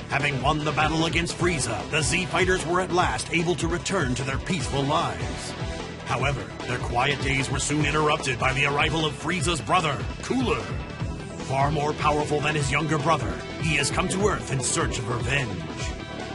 Having won the battle against Frieza, the Z-Fighters were at last able to return to their peaceful lives. However, their quiet days were soon interrupted by the arrival of Frieza's brother, Cooler. Far more powerful than his younger brother, he has come to Earth in search of revenge.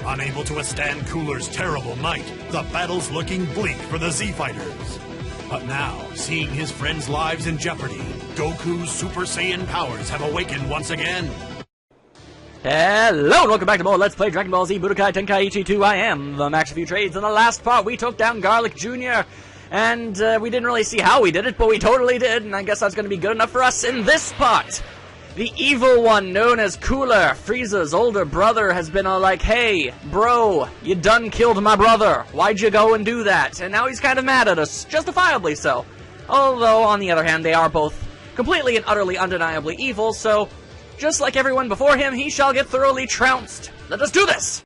Unable to withstand Cooler's terrible might, the battle's looking bleak for the Z-Fighters. But now, seeing his friends' lives in jeopardy, Goku's Super Saiyan powers have awakened once again. Hello and welcome back to more Let's Play Dragon Ball Z Budokai Tenkaichi 2. I am the Max of Few Trades. In the last part, we took down Garlic Jr. And we didn't really see how we did it, but we totally did. And I guess that's going to be good enough for us in this part. The evil one known as Cooler, Frieza's older brother, has been all like, hey, bro, you done killed my brother. Why'd you go and do that? And now he's kind of mad at us, justifiably so. Although, on the other hand, they are both completely and utterly undeniably evil, so just like everyone before him, he shall get thoroughly trounced. Let us do this!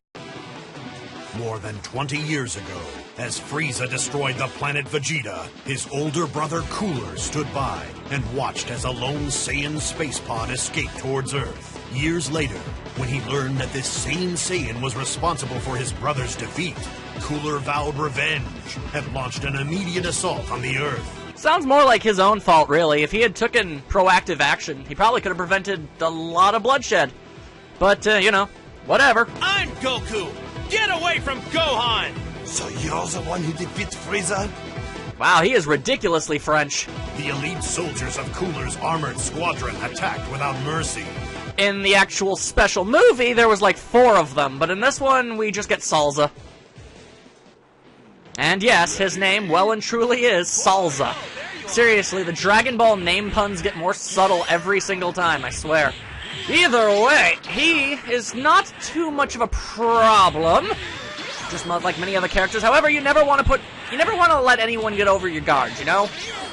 More than 20 years ago, as Frieza destroyed the planet Vegeta, his older brother Cooler stood by and watched as a lone Saiyan space pod escaped towards Earth. Years later, when he learned that this same Saiyan was responsible for his brother's defeat, Cooler vowed revenge and launched an immediate assault on the Earth. Sounds more like his own fault, really. If he had taken proactive action, he probably could have prevented a lot of bloodshed. But, you know, whatever. I'm Goku! Get away from Gohan! So you're the one who defeats Frieza? Wow, he is ridiculously French. The elite soldiers of Cooler's armored squadron attacked without mercy. In the actual special movie, there was like 4 of them, but in this one, we just get Salza. And yes, his name well and truly is Salza. Seriously, the Dragon Ball name puns get more subtle every single time, I swear. Either way, he is not too much of a problem. Just like many other characters. However, you never want to let anyone get over your guard, you know?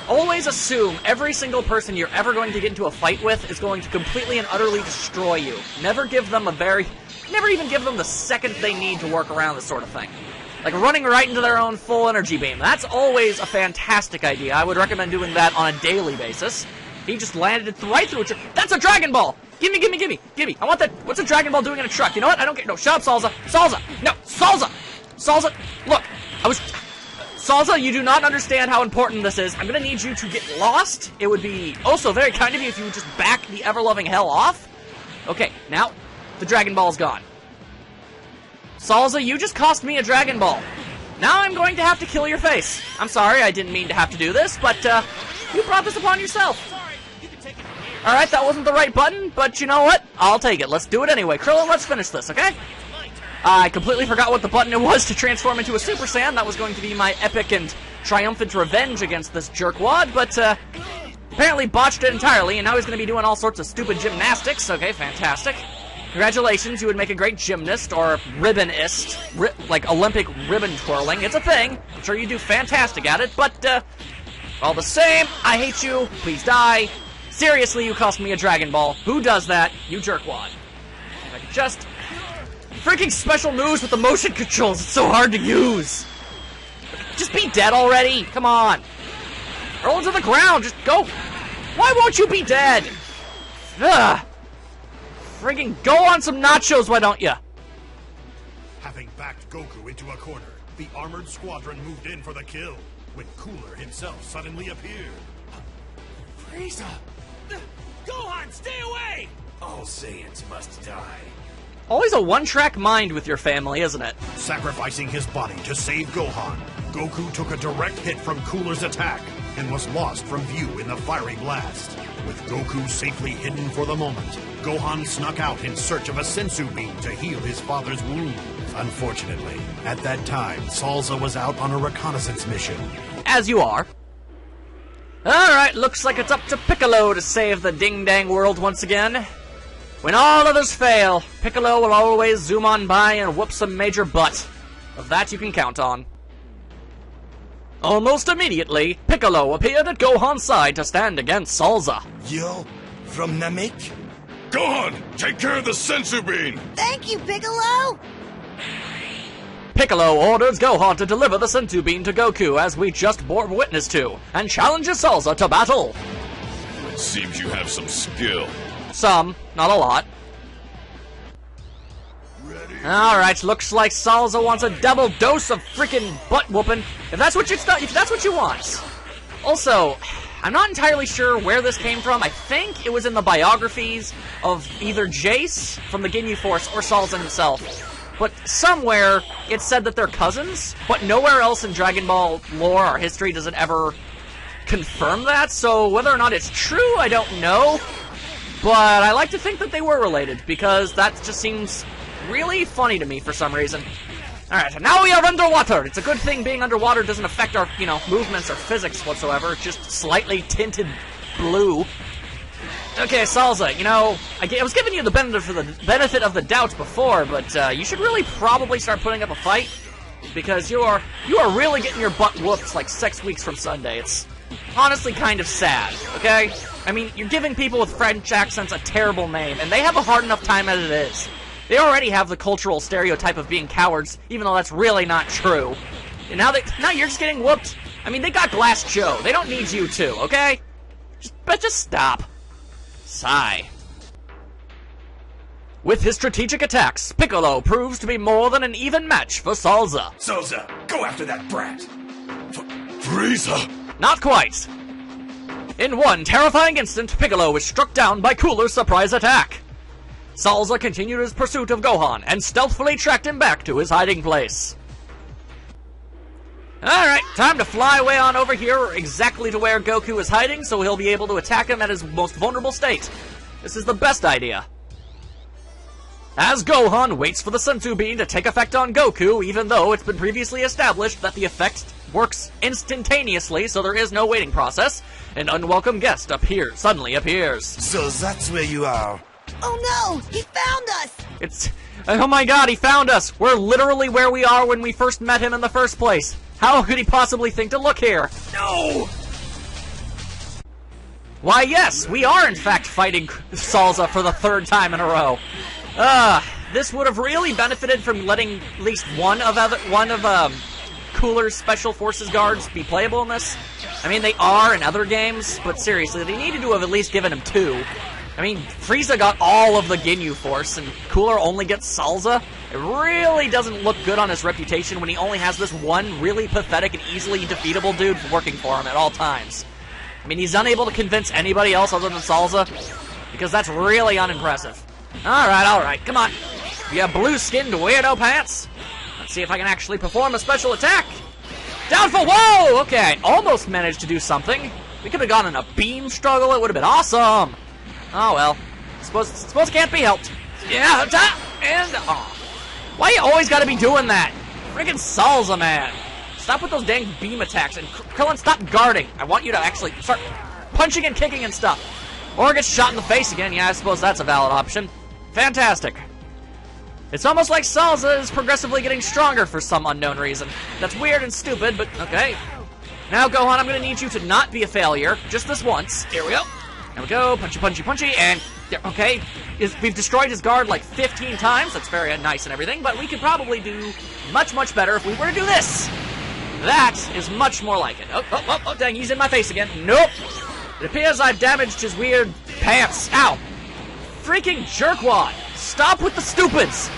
Always assume every single person you're ever going to get into a fight with is going to completely and utterly destroy you. Never even give them the second they need to work around this sort of thing. Like running right into their own full energy beam. That's always a fantastic idea. I would recommend doing that on a daily basis. He just landed it right through it. That's a Dragon Ball! Gimme, gimme, gimme, gimme. I want that. What's a Dragon Ball doing in a truck? You know what? I don't care. No, shut up, Salza. Salza! No, Salza! Salza, look, Salza, you do not understand how important this is. I'm gonna need you to get lost. It would be also very kind of you if you would just back the ever-loving hell off. Okay, now, the Dragon Ball's gone. Salza, you just cost me a Dragon Ball. Now I'm going to have to kill your face. I'm sorry, I didn't mean to have to do this, but, you brought this upon yourself. Alright, that wasn't the right button, but you know what? I'll take it. Let's do it anyway. Krillin, let's finish this, okay? I completely forgot what the button it was to transform into a Super Saiyan. That was going to be my epic and triumphant revenge against this jerkwad, but, apparently botched it entirely, and now he's going to be doing all sorts of stupid gymnastics. Okay, fantastic. Congratulations, you would make a great gymnast, or ribbonist, like Olympic ribbon twirling. It's a thing. I'm sure you do fantastic at it, but, all the same, I hate you. Please die. Seriously, you cost me a Dragon Ball. Who does that? You jerkwad. If I could just... Freaking special moves with the motion controls. It's so hard to use. Just be dead already. Come on. Roll into the ground. Just go. Why won't you be dead? Ugh. Freaking go on some nachos, why don't you? Having backed Goku into a corner, the armored squadron moved in for the kill, when Cooler himself suddenly appeared. Frieza! Gohan, stay away! All Saiyans must die. Always a one-track mind with your family, isn't it? Sacrificing his body to save Gohan, Goku took a direct hit from Cooler's attack and was lost from view in the fiery blast. With Goku safely hidden for the moment, Gohan snuck out in search of a sensu bean to heal his father's wounds. Unfortunately, at that time, Salza was out on a reconnaissance mission. As you are. Alright, looks like it's up to Piccolo to save the ding-dang world once again. When all others fail, Piccolo will always zoom on by and whoop some major butt. Of that you can count on. Almost immediately, Piccolo appeared at Gohan's side to stand against Salza. You're from Namek? Gohan, take care of the sensu bean! Thank you, Piccolo! Piccolo orders Gohan to deliver the sensu bean to Goku, as we just bore witness to, and challenges Salza to battle. It seems you have some skill. Some, not a lot. Alright, looks like Salza wants a double dose of freaking butt-whooping. If that's what you want. Also, I'm not entirely sure where this came from. I think it was in the biographies of either Jace from the Ginyu Force or Salza himself. But somewhere, it said that they're cousins, but nowhere else in Dragon Ball lore or history does it ever confirm that, so whether or not it's true, I don't know. But I like to think that they were related, because that just seems really funny to me for some reason. Alright, now we are underwater! It's a good thing being underwater doesn't affect our, movements or physics whatsoever, it's just slightly tinted blue. Okay, Salza, I was giving you the benefit of the doubt before, but you should really probably start putting up a fight, because you are really getting your butt whooped like 6 weeks from Sunday. It's honestly kind of sad, okay? I mean, you're giving people with French accents a terrible name, and they have a hard enough time as it is. They already have the cultural stereotype of being cowards, even though that's really not true. And now you're just getting whooped. I mean, they got Glass Joe. They don't need you too, okay? Just stop. Sigh. With his strategic attacks, Piccolo proves to be more than an even match for Salza. Salza, go after that brat. Frieza! Not quite. In one terrifying instant, Piccolo is struck down by Cooler's surprise attack. Salza continued his pursuit of Gohan and stealthily tracked him back to his hiding place. Alright, time to fly away on over here exactly to where Goku is hiding so he'll be able to attack him at his most vulnerable state. This is the best idea. As Gohan waits for the Senzu Bean to take effect on Goku, even though it's been previously established that the effect works instantaneously, so there is no waiting process, an unwelcome guest suddenly appears. So that's where you are. Oh no! He found us! Oh my god, he found us! We're literally where we are when we first met him in the first place. How could he possibly think to look here? No! Why yes, we are in fact fighting Salza for the 3rd time in a row. This would have really benefited from letting at least one of Cooler's Special Forces guards be playable in this. I mean, they are in other games, but seriously, they needed to have at least given him 2. I mean, Frieza got all of the Ginyu Force, and Cooler only gets Salza. It really doesn't look good on his reputation when he only has this one really pathetic and easily defeatable dude working for him at all times. I mean, he's unable to convince anybody else other than Salza, because that's really unimpressive. Alright, come on. You have blue-skinned weirdo pants. Let's see if I can actually perform a special attack. Down for, whoa! Okay, I almost managed to do something. We could have gone in a beam struggle, it would have been awesome. Oh well, suppose it can't be helped. Yeah, and why you always gotta be doing that? Friggin' Salza, man. Stop with those dang beam attacks, and Krillin, stop guarding. I want you to actually start punching and kicking and stuff. Or get shot in the face again, yeah, I suppose that's a valid option. Fantastic. It's almost like Salza is progressively getting stronger for some unknown reason. That's weird and stupid, but okay. Now, Gohan, I'm gonna need you to not be a failure, just this once. Here we go. There we go, punchy, and there, okay. We've destroyed his guard like 15 times, that's very nice and everything, but we could probably do much, much better if we were to do this. That is much more like it. Oh, dang, he's in my face again. Nope. It appears I've damaged his weird pants. Ow. Freaking jerkwad. Stop with the stupids.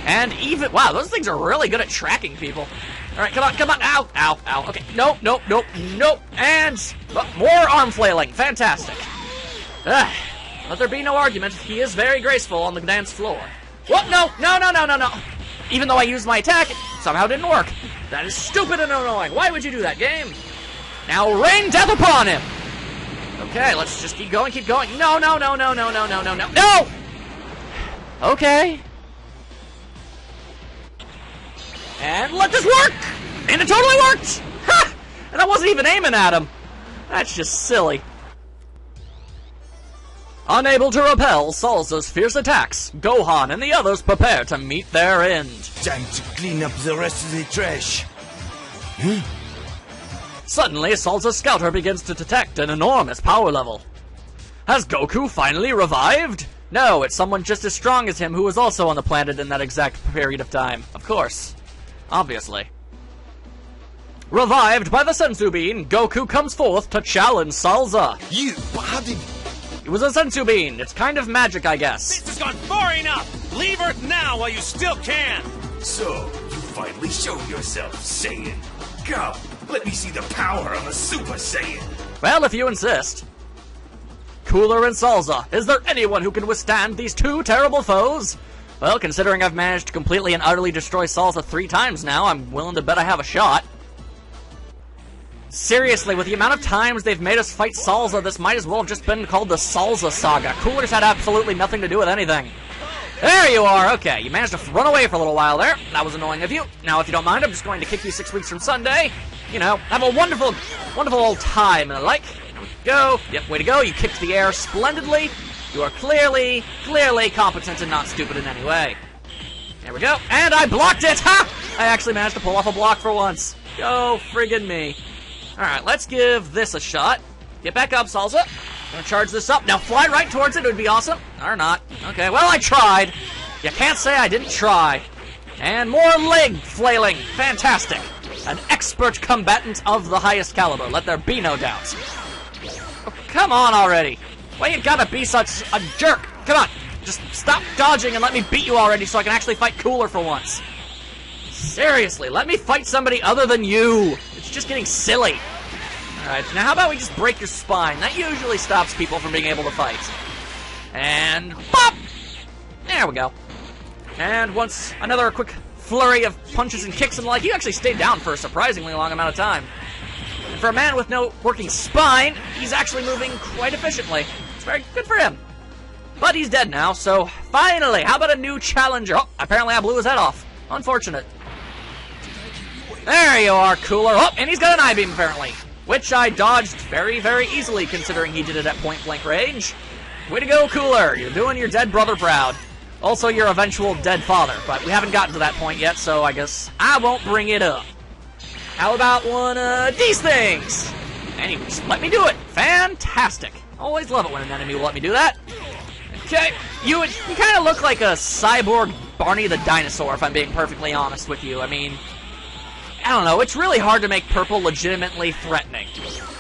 And even, wow, those things are really good at tracking people. Alright, come on, ow, okay, nope, and more arm flailing, fantastic. Let there be no argument, he is very graceful on the dance floor. Whoop, no, even though I used my attack, it somehow didn't work. That is stupid and annoying, why would you do that, game? Now rain death upon him! Okay, let's just keep going, no! Okay. And let this work! And it totally worked! Ha! And I wasn't even aiming at him. That's just silly. Unable to repel Salza's fierce attacks, Gohan and the others prepare to meet their end. Time to clean up the rest of the trash. Suddenly, Salza's scouter begins to detect an enormous power level. Has Goku finally revived? No, it's someone just as strong as him who was also on the planet in that exact period of time. Of course. Obviously. Revived by the Senzu Bean, Goku comes forth to challenge Salza. But how did... It was a Senzu Bean. It's kind of magic, I guess. This has gone far enough! Leave Earth now while you still can! So, you finally showed yourself, Saiyan. Come, let me see the power of a Super Saiyan. Well, if you insist. Cooler and Salza, is there anyone who can withstand these two terrible foes? Well, considering I've managed to completely and utterly destroy Salza 3 times now, I'm willing to bet I have a shot. Seriously, with the amount of times they've made us fight Salza, this might as well have just been called the Salza Saga. Cooler's had absolutely nothing to do with anything. There you are! Okay, you managed to run away for a little while there. That was annoying of you. Now, if you don't mind, I'm just going to kick you 6 weeks from Sunday. You know, have a wonderful, wonderful old time and the like. There we go. Yep, way to go. You kicked the air splendidly. You are clearly competent and not stupid in any way. There we go. And I blocked it! Ha! I actually managed to pull off a block for once. Go friggin' me. Alright, let's give this a shot. Get back up, Salza. Gonna charge this up. Now fly right towards it. It would be awesome. Or not. Okay, well, I tried. You can't say I didn't try. And more leg flailing. Fantastic. An expert combatant of the highest caliber. Let there be no doubt. Oh, come on already. Why you gotta be such a jerk? Come on. Just stop dodging and let me beat you already so I can actually fight Cooler for once. Seriously, let me fight somebody other than you. It's just getting silly. Alright, now how about we just break your spine? That usually stops people from being able to fight. And pop! There we go. And once another quick flurry of punches and kicks and the like, you actually stayed down for a surprisingly long amount of time. And for a man with no working spine, he's actually moving quite efficiently. It's very good for him. But he's dead now, so finally, how about a new challenger? Oh, apparently I blew his head off. Unfortunate. There you are, Cooler. Oh, and he's got an I-beam, apparently. Which I dodged very, very easily, considering he did it at point-blank range. Way to go, Cooler. You're doing your dead brother proud. Also, your eventual dead father. But we haven't gotten to that point yet, so I guess I won't bring it up. How about one of these things? Anyway, just let me do it. Fantastic. Always love it when an enemy will let me do that. Okay, you kind of look like a cyborg Barney the Dinosaur, if I'm being perfectly honest with you. I mean, I don't know, it's really hard to make purple legitimately threatening.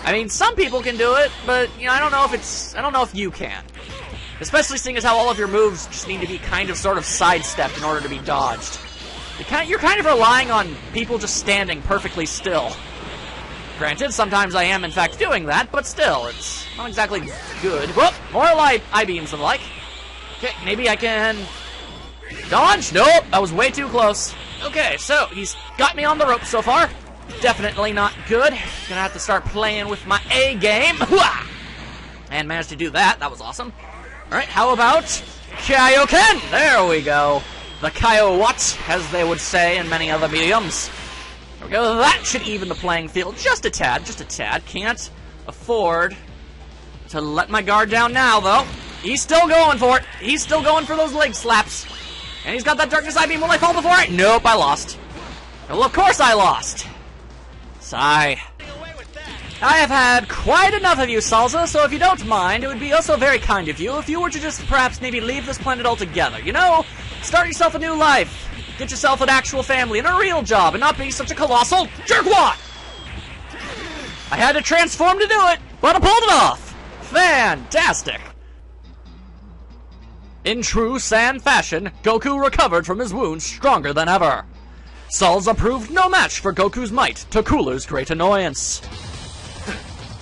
I mean, some people can do it, but, you know, I don't know if you can. Especially seeing as how all of your moves just need to be kind of sort of sidestepped in order to be dodged. You're kind of relying on people just standing perfectly still. Granted, sometimes I am in fact doing that, but still, it's not exactly good. Whoop! More I-beams and the like. Okay, maybe I can dodge? Nope, that was way too close. Okay, so he's got me on the rope so far. Definitely not good. Gonna have to start playing with my A game. And managed to do that. That was awesome. Alright, how about Kaioken? There we go. The Kaio-what, as they would say in many other mediums. There we go. That should even the playing field just a tad, just a tad. Can't afford to let my guard down now, though. He's still going for it. He's still going for those leg slaps. And he's got that darkness I-beam. Will I fall before it? Nope, I lost. Well, of course I lost. Sigh. I have had quite enough of you, Salza, so if you don't mind, it would be also very kind of you if you were to just perhaps maybe leave this planet altogether. You know, start yourself a new life. Get yourself an actual family and a real job and not be such a colossal jerkwad. I had to transform to do it, but I pulled it off. Fantastic. In true Saiyan fashion, Goku recovered from his wounds stronger than ever. Salza proved no match for Goku's might, to Cooler's great annoyance.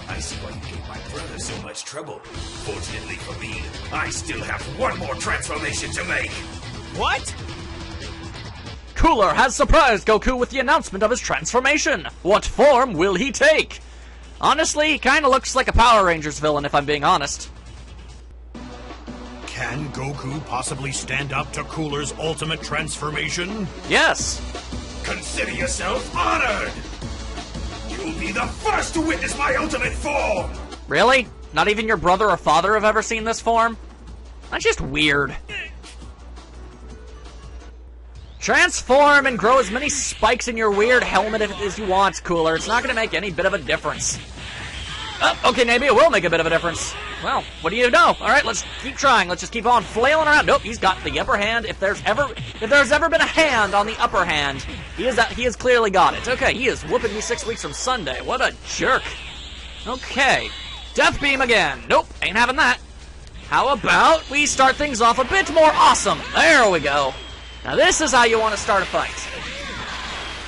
I see why you gave my brother so much trouble. Fortunately for me, I still have one more transformation to make. What? Cooler has surprised Goku with the announcement of his transformation. What form will he take? Honestly, he kinda looks like a Power Rangers villain, if I'm being honest. Can Goku possibly stand up to Cooler's ultimate transformation? Yes. Consider yourself honored! You'll be the first to witness my ultimate form! Really? Not even your brother or father have ever seen this form? That's just weird. Transform and grow as many spikes in your weird helmet as you want, Cooler. It's not going to make any bit of a difference. Okay, maybe it will make a bit of a difference. Well, what do you know? Alright, let's keep trying. Let's just keep on flailing around. Nope, he's got the upper hand. If there's ever been a hand on the upper hand, he has clearly got it. Okay, he is whooping me 6 weeks from Sunday. What a jerk. Okay. Death Beam again. Nope, ain't having that. how about we start things off a bit more awesome? There we go. Now this is how you want to start a fight.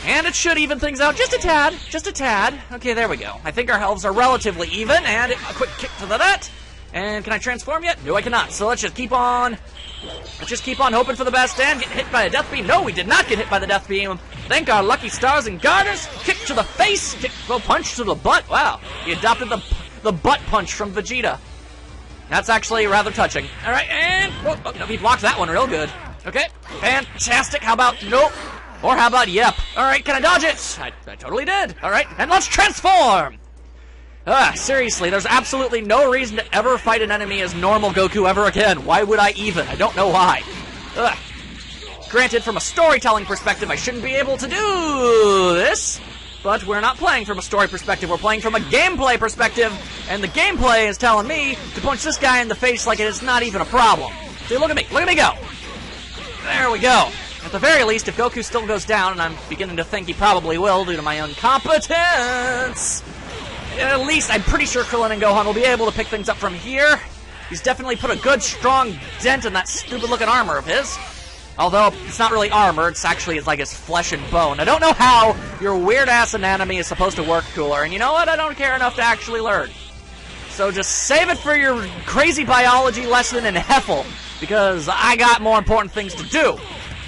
And it should even things out just a tad, just a tad. Okay, there we go. I think our healths are relatively even, and a quick kick to the net. And can I transform yet? No, I cannot. So let's just keep on hoping for the best and get hit by a death beam. No, we did not get hit by the death beam. Thank our lucky stars and garters. Kick to the face, punch to the butt. Wow, he adopted the butt punch from Vegeta. That's actually rather touching. All right, and he blocked that one real good. Okay, fantastic. How about nope? Or how about yep? All right, can I dodge it? I totally did. All right, and let's transform. Seriously, there's absolutely no reason to ever fight an enemy as normal Goku ever again. Why would I even? I don't know why. Granted, from a storytelling perspective, I shouldn't be able to do this, but we're not playing from a story perspective. We're playing from a gameplay perspective, and the gameplay is telling me to punch this guy in the face like it is not even a problem. See, look at me go. There we go. At the very least, if Goku still goes down, and I'm beginning to think he probably will due to my incompetence, at least I'm pretty sure Krillin and Gohan will be able to pick things up from here. He's definitely put a good, strong dent in that stupid-looking armor of his. Although, it's not really armor, it's like his flesh and bone. I don't know how your weird-ass anatomy is supposed to work, Cooler, and you know what? I don't care enough to actually learn. So just save it for your crazy biology lesson in Heffel, because I got more important things to do.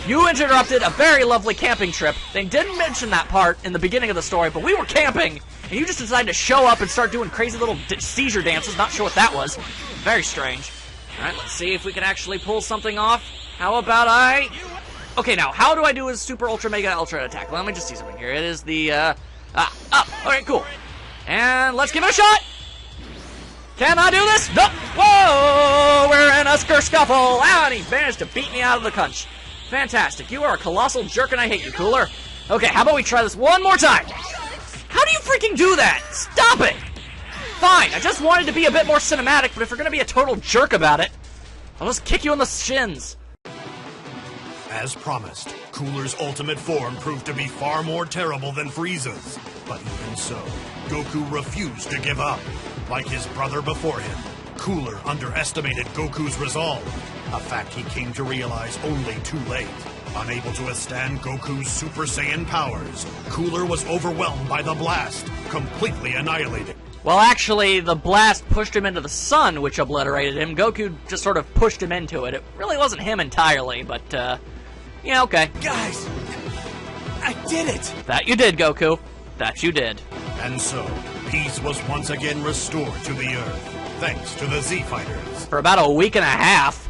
You interrupted a very lovely camping trip. They didn't mention that part in the beginning of the story, but we were camping, and you just decided to show up and start doing crazy little seizure dances. Not sure what that was. Very strange. Alright, let's see if we can actually pull something off. How about Okay, now, how do I do his Super Ultra Mega Ultra attack? Let me just see something here. It is the, up. Alright, cool. And let's give it a shot! Can I do this? No! Whoa! We're in a scuffle! And he managed to beat me out of the cunch. Fantastic. You are a colossal jerk and I hate you, Cooler. Okay, how about we try this one more time? How do you freaking do that? Stop it! Fine, I just wanted to be a bit more cinematic, but if you're gonna be a total jerk about it, I'll just kick you in the shins. As promised, Cooler's ultimate form proved to be far more terrible than Frieza's. But even so, Goku refused to give up. Like his brother before him, Cooler underestimated Goku's resolve, a fact he came to realize only too late. Unable to withstand Goku's Super Saiyan powers, Cooler was overwhelmed by the blast, completely annihilated. Well, actually, the blast pushed him into the sun, which obliterated him. Goku just sort of pushed him into it. It really wasn't him entirely, but, yeah, okay. Guys, I did it! That you did, Goku. That you did. And so, peace was once again restored to the Earth, thanks to the Z-Fighters. For about a week and a half.